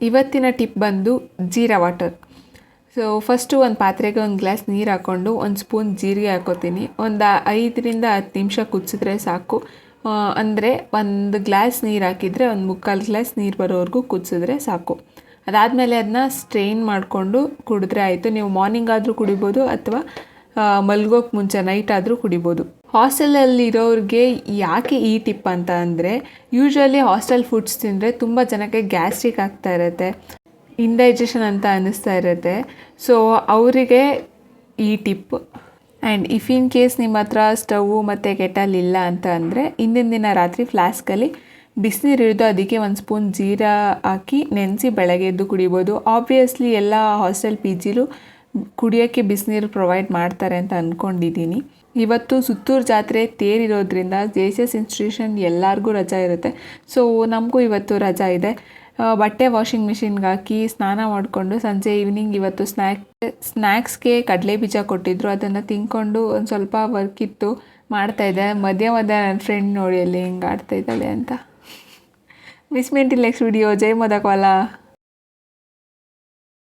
ಇವತ್ತಿನ ಟಿಪ್ ಬಂದು jeera water. So first ಒಂದು ಪಾತ್ರೆಗೆ ಒಂದು ಗ್ಲಾಸ್ ನೀರು ಹಾಕ್ಕೊಂಡು ಒಂದು ಸ್ಪೂನ್ ಜೀರಿಗೆ ಹಾಕೋತೀನಿ. ಒಂದು 5-10 ನಿಮಿಷ ಕುದಿಸಿದ್ರೆ ಸಾಕು. ಅಂದರೆ ಒಂದು ಗ್ಲಾಸ್ ನೀರು ಹಾಕಿದರೆ ಒಂದು 3/4 ಗ್ಲಾಸ್ ನೀರು ಬರೋವರೆಗೂ ಕುದಿಸಿದ್ರೆ ಸಾಕು. ಅದಾದಮೇಲೆ ಅದನ್ನ ಸ್ಟ್ರೈನ್ ಮಾಡಿಕೊಂಡು ಕುಡಿದ್ರೆ ಆಯಿತು. ನೀವು ಮಾರ್ನಿಂಗ್ ಆದರೂ ಕುಡಿಬೋದು ಅಥವಾ ಮಲ್ಗೋಕ್ಕೆ ಮುಂಚೆ ನೈಟ್ ಆದರೂ ಕುಡಿಬೋದು. ಹಾಸ್ಟೆಲಲ್ಲಿರೋರಿಗೆ ಯಾಕೆ ಈ ಟಿಪ್ ಅಂತ ಅಂದರೆ, ಯೂಶ್ವಲಿ ಹಾಸ್ಟೆಲ್ ಫುಡ್ಸ್ ತಿಂದರೆ ತುಂಬ ಜನಕ್ಕೆ ಗ್ಯಾಸ್ಟ್ರಿಕ್ ಆಗ್ತಾ ಇರುತ್ತೆ, ಇಂಡೈಜೆಷನ್ ಅಂತ ಅನ್ನಿಸ್ತಾ ಇರುತ್ತೆ. ಸೊ ಅವರಿಗೆ ಈ tip. And if in case ನಿಮ್ಮ ಹತ್ರ ಸ್ಟವ್ ಮತ್ತು ಕೆಟಲ್ ಇಲ್ಲ ಅಂತ ಅಂದರೆ, ಹಿಂದಿನ ದಿನ ರಾತ್ರಿ ಫ್ಲಾಸ್ಕಲ್ಲಿ ಬಿಸಿನೀರು ಹಿಡಿದು ಅದಕ್ಕೆ ಒಂದು ಸ್ಪೂನ್ ಜೀರಾ ಹಾಕಿ ನೆನೆಸಿ ಬೆಳಗ್ಗೆ ಎದ್ದು ಕುಡಿಬೋದು. ಆಬ್ವಿಯಸ್ಲಿ ಎಲ್ಲ ಹಾಸ್ಟೆಲ್ ಪಿ ಜಿಲು ಕುಡಿಯೋಕ್ಕೆ ಬಿಸಿನೀರು ಪ್ರೊವೈಡ್ ಮಾಡ್ತಾರೆ ಅಂತ ಅಂದ್ಕೊಂಡಿದ್ದೀನಿ. ಇವತ್ತು ಸುತ್ತೂರು ಜಾತ್ರೆ ತೇರಿರೋದ್ರಿಂದ JCS ಇನ್ಸ್ಟಿಟ್ಯೂಷನ್ ಎಲ್ಲರಿಗೂ ರಜಾ ಇರುತ್ತೆ. ಸೊ ನಮಗೂ ಇವತ್ತು ರಜಾ ಇದೆ. ಬಟ್ಟೆ ವಾಷಿಂಗ್ ಮಿಷಿನ್ಗೆ ಹಾಕಿ ಸ್ನಾನ ಮಾಡಿಕೊಂಡು ಸಂಜೆ ಈವ್ನಿಂಗ್ ಇವತ್ತು ಸ್ನ್ಯಾಕ್ಸ್ಗೆ ಕಡಲೆ ಬೀಜ ಕೊಟ್ಟಿದ್ದರು. ಅದನ್ನು ತಿಂದ್ಕೊಂಡು ಒಂದು ಸ್ವಲ್ಪ ವರ್ಕ್ ಇತ್ತು ಮಾಡ್ತಾಯಿದ್ದೆ. ಮಧ್ಯ ನನ್ನ ಫ್ರೆಂಡ್ ನೋಡಿ ಅಲ್ಲಿ ಹಿಂಗೆ ಆಡ್ತಾಯಿದ್ದಾಳೆ ಅಂತ. ಮಿಸ್ ಮೆಂಟಿಲ್ ನೆಕ್ಸ್ಟ್ ವಿಡಿಯೋ. ಜೈ ಮೋದಕವಾಲ.